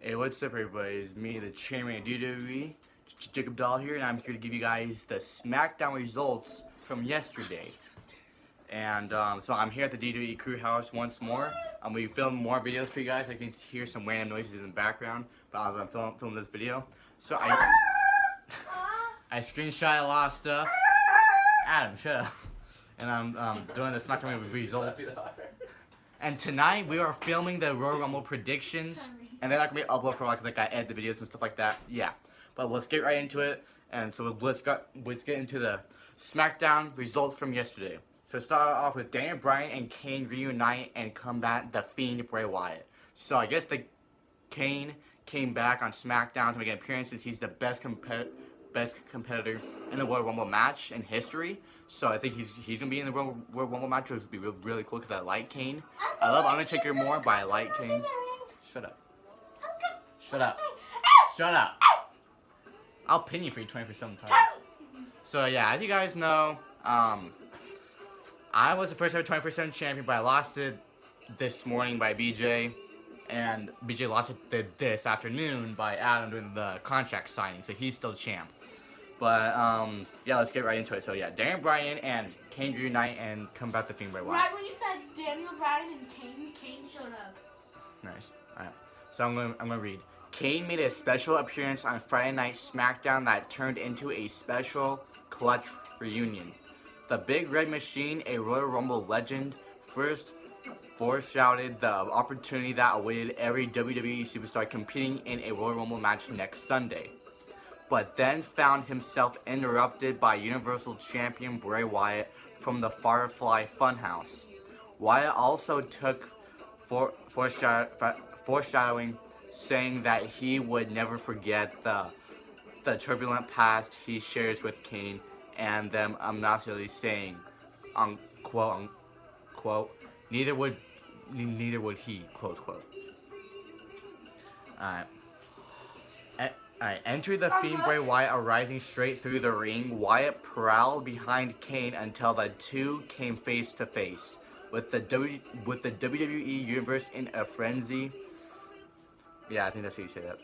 Hey, what's up, everybody? It's me, the chairman of WWE, Jacob Dahl here, and I'm here to give you guys the Smackdown results from yesterday. And so I'm here at the WWE Crew House once more. We filmed more videos for you guys. I can hear some random noises in the background, but as I'm filming this video, so I screenshot a lot of stuff. Adam, shut up. And I'm doing the Smackdown results. And tonight we are filming the Royal Rumble predictions, and they're not gonna be uploaded for like I edit the videos and stuff like that. Yeah, but let's get right into it. And so let's get into the Smackdown results from yesterday. So start off with Daniel Bryan and Kane reunite and combat the Fiend Bray Wyatt. So I guess the Kane came back on SmackDown to make an appearance since he's the best competitor in the Royal Rumble match in history. So I think he's gonna be in the Royal Rumble match, which would be really cool because I like Kane. I love Undertaker more, but I like Kane. Shut up. Shut up. Shut up. I'll pin you for your 20% title. So yeah, as you guys know, I was the first ever 24/7 champion, but I lost it this morning by BJ, and BJ lost it this afternoon by Adam doing the contract signing, so he's still champ. But yeah, let's get right into it. So yeah, Daniel Bryan and Kane reunite and combat the Fiend Bray Wyatt. Right when you said Daniel Bryan and Kane showed up. Nice. Alright. So I'm gonna read. Kane made a special appearance on Friday Night SmackDown that turned into a special clutch reunion. The Big Red Machine, a Royal Rumble legend, first foreshadowed the opportunity that awaited every WWE superstar competing in a Royal Rumble match next Sunday, but then found himself interrupted by Universal Champion Bray Wyatt from the Firefly Funhouse. Wyatt also took foreshadowing, saying that he would never forget the turbulent past he shares with Kane, and them obnoxiously saying, unquote, unquote, neither would he, close quote. Alright, enter the Fiend Bray Wyatt arising straight through the ring. Wyatt prowled behind Kane until the two came face to face. With the WWE Universe in a frenzy. Yeah, I think that's how you say that.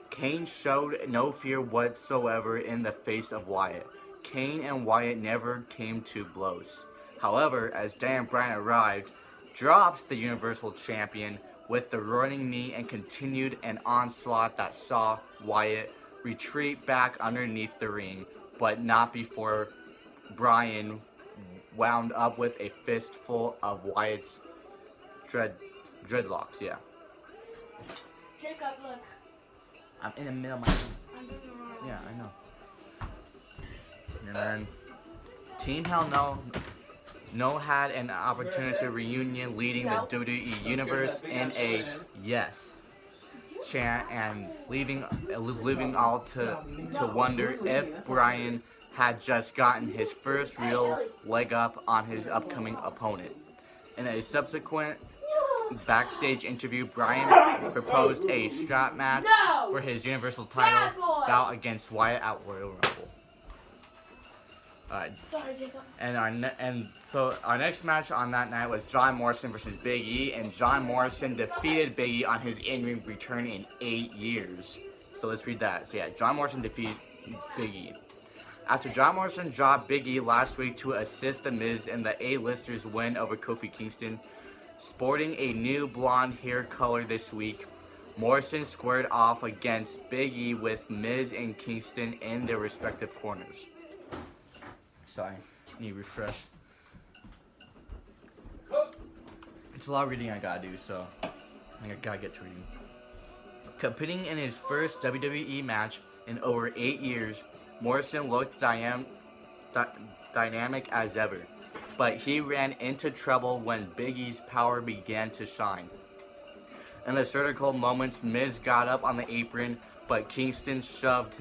Kane showed no fear whatsoever in the face of Wyatt. Kane and Wyatt never came to blows. However, as Daniel Bryan arrived, dropped the Universal Champion with the running knee and continued an onslaught that saw Wyatt retreat back underneath the ring, but not before Bryan wound up with a fistful of Wyatt's dreadlocks. Yeah. Jacob, look. I'm in the middle of my... I'm doing it wrong. Yeah, I know. And then Team Hell No had an opportunity to reunion leading the WWE Universe in a yes chant and leaving all to wonder if Bryan had just gotten his first real leg up on his upcoming opponent. In a subsequent backstage interview, Bryan proposed a strap match for his Universal title bout against Wyatt at Royal Rumble. Sorry, Jacob. And so our next match on that night was John Morrison versus Big E, and John Morrison defeated Big E on his in-ring return in 8 years. So let's read that. So yeah, John Morrison defeated Big E. After John Morrison dropped Big E last week to assist The Miz in the A-Listers win over Kofi Kingston, sporting a new blonde hair color this week, Morrison squared off against Big E with Miz and Kingston in their respective corners. Sorry, need to refresh. It's a lot of reading I gotta do, so I gotta get to reading. Competing in his first WWE match in over 8 years, Morrison looked dynamic as ever, but he ran into trouble when Big E's power began to shine. In the critical moments, Miz got up on the apron, but Kingston shoved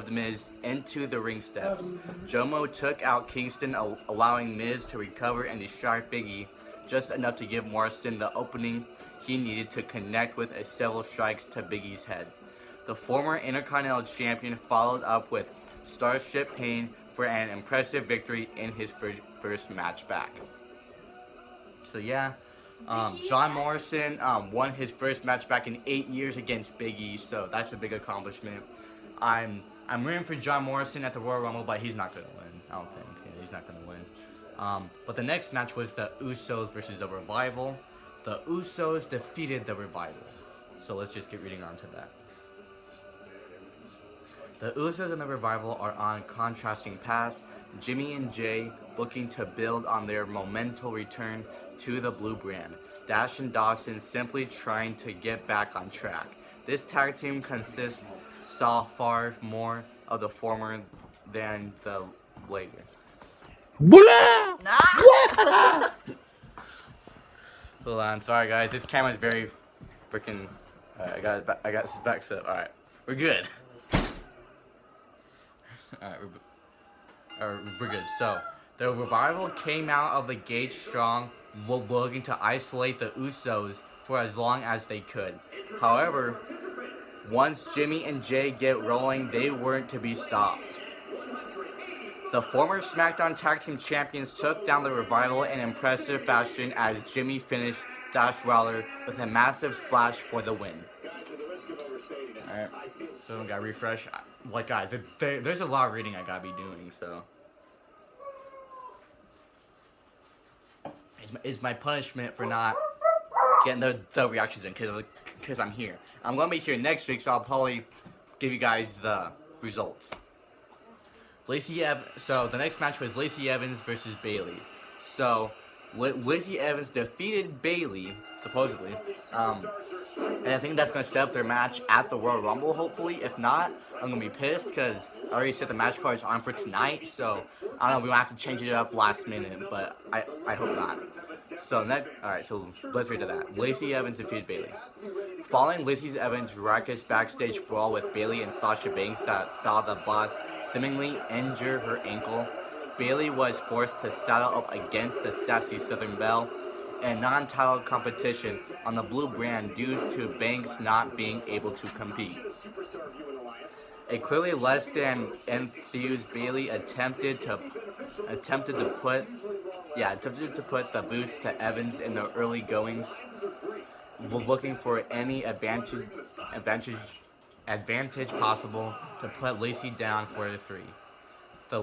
Miz into the ring steps. Jomo took out Kingston, allowing Miz to recover and distract Big E, just enough to give Morrison the opening he needed to connect with several strikes to Big E's head. The former Intercontinental Champion followed up with Starship Pain for an impressive victory in his first match back. So yeah, John Morrison won his first match back in 8 years against Big E, so that's a big accomplishment. I'm rooting for John Morrison at the Royal Rumble, but he's not gonna win. I don't think he's not gonna win. But the next match was the Usos versus the Revival. The Usos defeated the Revival. So let's just get reading on to that. The Usos and the Revival are on contrasting paths. Jimmy and Jay looking to build on their momental return to the blue brand. Dash and Dawson simply trying to get back on track. This tag team saw far more of the former than the later. Hold on, sorry guys, this camera's very freaking. I got specs up. All right, we're good. We're good. So, the Revival came out of the gate strong, looking to isolate the Usos for as long as they could. However, once Jimmy and Jay get rolling, they weren't to be stopped. The former Smackdown Tag Team Champions took down the Revival in impressive fashion as Jimmy finished Dash Wilder with a massive splash for the win. Alright, so I gotta refresh. Like guys, there's a lot of reading I gotta be doing, so. It's my punishment for not getting the reactions in, because I'm here. I'm gonna be here next week, so I'll probably give you guys the results. So the next match was Lacey Evans versus Bayley. So Lacey Evans defeated Bayley, supposedly. And I think that's going to set up their match at the Royal Rumble, hopefully. If not, I'm going to be pissed because I already set the match cards on for tonight. So, I don't know, we might have to change it up last minute, but I hope not. So, alright, so let's read to that. Lacey Evans defeated Bayley. Following Lacey Evans' raucous backstage brawl with Bayley and Sasha Banks that saw the boss seemingly injure her ankle, Bayley was forced to saddle up against the sassy Southern Belle in non-title competition on the blue brand due to Banks not being able to compete. A clearly less than enthused Bayley attempted to put the boots to Evans in the early goings, looking for any advantage possible to put Lacey down for the 3. The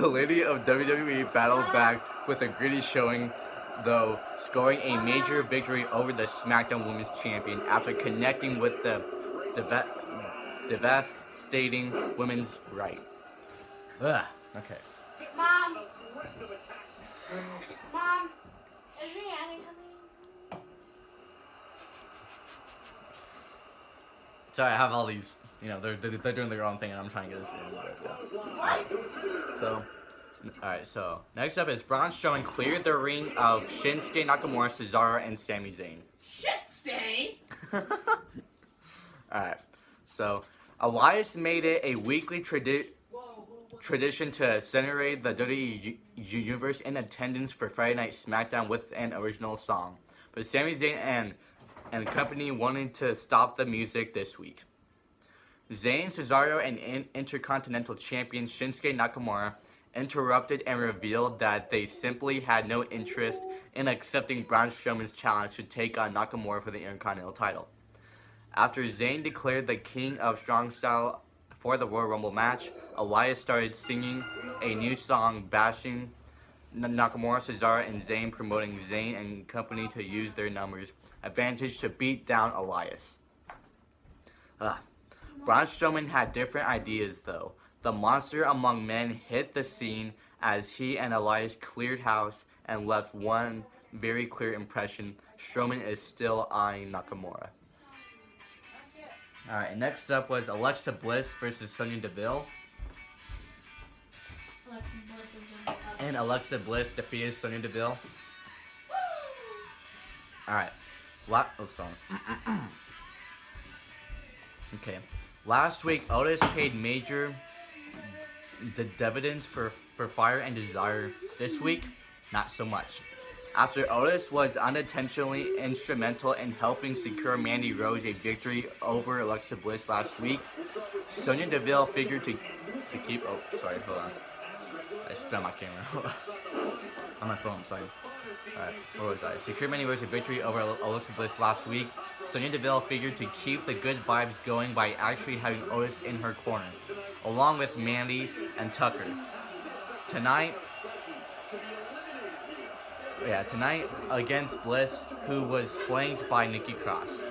lady of WWE battled back with a gritty showing, though scoring a major victory over the SmackDown Women's Champion after connecting with the devastating women's right. Ugh. Okay. Mom, is Rihanna coming? Sorry, I have all these. They're doing their own thing, and I'm trying to get this in. But, yeah. So next up is Braun Strowman cleared the ring of Shinsuke Nakamura, Cesaro, and Sami Zayn. Shit stain. Alright, so Elias made it a weekly tradition to celebrate the WWE Universe in attendance for Friday Night SmackDown with an original song. But Sami Zayn and company wanted to stop the music this week. Zayn, Cesaro, and Intercontinental Champion Shinsuke Nakamura interrupted and revealed that they simply had no interest in accepting Braun Strowman's challenge to take on Nakamura for the Intercontinental title. After Zayn declared the King of Strong Style for the Royal Rumble match, Elias started singing a new song bashing Nakamura, Cesaro, and Zayn, promoting Zayn and company to use their numbers advantage to beat down Elias. Braun Strowman had different ideas though. The monster among men hit the scene as he and Elias cleared house and left one very clear impression: Strowman is still eyeing Nakamura. Alright, next up was Alexa Bliss versus Sonya Deville. And Alexa Bliss defeated Sonya Deville. Alright. Okay. Last week, Otis paid major dividends for Fire and Desire. This week, not so much. After Otis was unintentionally instrumental in helping secure Mandy Rose a victory over Alexa Bliss last week, Sonya Deville figured to keep... Oh, sorry, hold on. I spilled my camera. On my phone, sorry. Where was I? Secured many ways of victory over Alexa Bliss last week. Sonya Deville figured to keep the good vibes going by actually having Otis in her corner, along with Mandy and Tucker. Tonight against Bliss, who was flanked by Nikki Cross.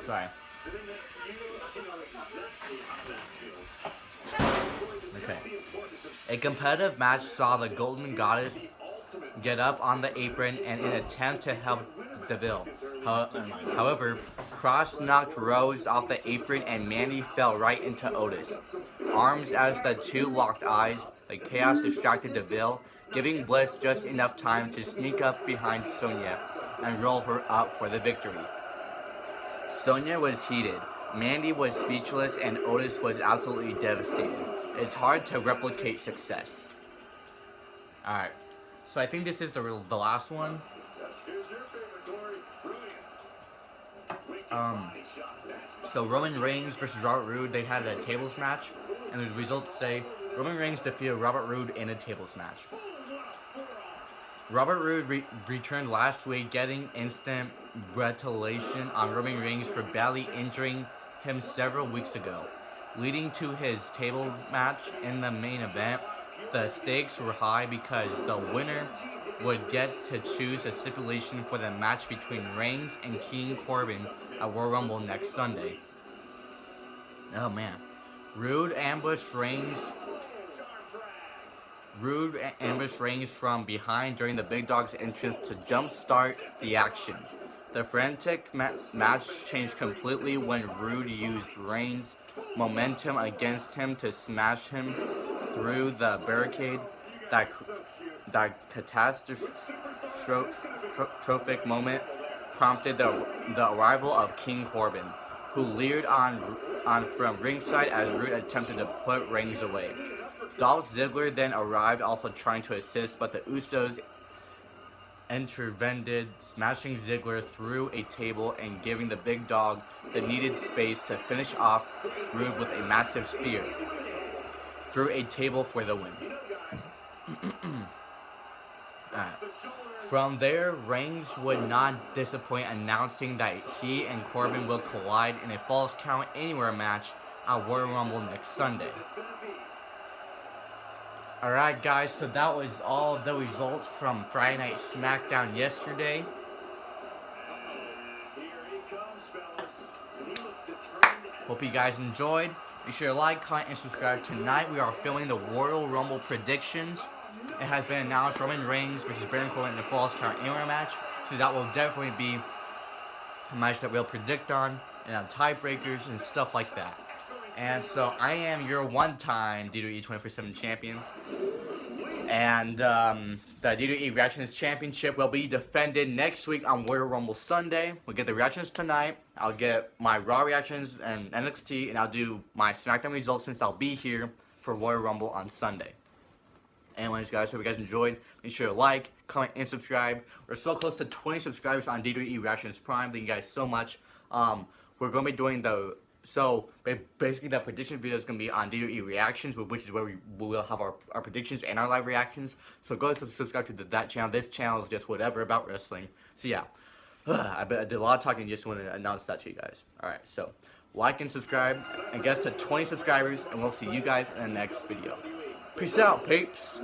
Sorry. Okay. A competitive match saw the Golden Goddess get up on the apron in an attempt to help Deville. However, Cross knocked Rose off the apron and Mandy fell right into Otis. Arms as the two locked eyes, the chaos distracted Deville, giving Bliss just enough time to sneak up behind Sonya and roll her up for the victory. Sonya was heated, Mandy was speechless, and Otis was absolutely devastated. It's hard to replicate success. Alright, so I think this is the last one. So Roman Reigns versus Robert Roode, they had a tables match, and the results say Roman Reigns defeated Robert Roode in a tables match. Robert Roode returned last week, getting instant retaliation on Roman Reigns for badly injuring him several weeks ago, leading to his table match in the main event. The stakes were high because the winner would get to choose a stipulation for the match between Reigns and King Corbin at Royal Rumble next Sunday. Oh man. Roode ambushed Reigns from behind during the Big Dog's entrance to jumpstart the action. The frantic match changed completely when Roode used Reigns' momentum against him to smash him through the barricade. That catastrophic moment prompted the arrival of King Corbin, who leered on from ringside as Roode attempted to put Reigns away. Dolph Ziggler then arrived, also trying to assist, but the Usos intervened, smashing Ziggler through a table and giving the Big Dog the needed space to finish off Roode with a massive spear through a table for the win. From there, Reigns would not disappoint, announcing that he and Corbin will collide in a Falls Count Anywhere match at Royal Rumble next Sunday. Alright guys, so that was all of the results from Friday Night Smackdown yesterday. Hope you guys enjoyed. Be sure to like, comment, and subscribe. Tonight we are filming the Royal Rumble predictions. It has been announced Roman Reigns versus Baron Corbin in the Falls Count Anywhere match. So that will definitely be a match that we'll predict on, and on tiebreakers and stuff like that. And so I am your one-time WWE 24/7 champion. And the WWE Reactions Championship will be defended next week on Royal Rumble Sunday. We'll get the reactions tonight. I'll get my Raw reactions and NXT, and I'll do my SmackDown results since I'll be here for Royal Rumble on Sunday. Anyways, guys, hope you guys enjoyed. Make sure to like, comment, and subscribe. We're so close to 20 subscribers on WWE Reactions Prime. Thank you guys so much. We're going to be doing so basically the prediction video is going to be on WWE Reactions, which is where we will have our predictions and our live reactions. So go subscribe to that channel. This channel is just whatever about wrestling. So yeah, I did a lot of talking, just want to announce that to you guys. Alright, so like and subscribe, and get us to 20 subscribers, and we'll see you guys in the next video. Peace out, peeps!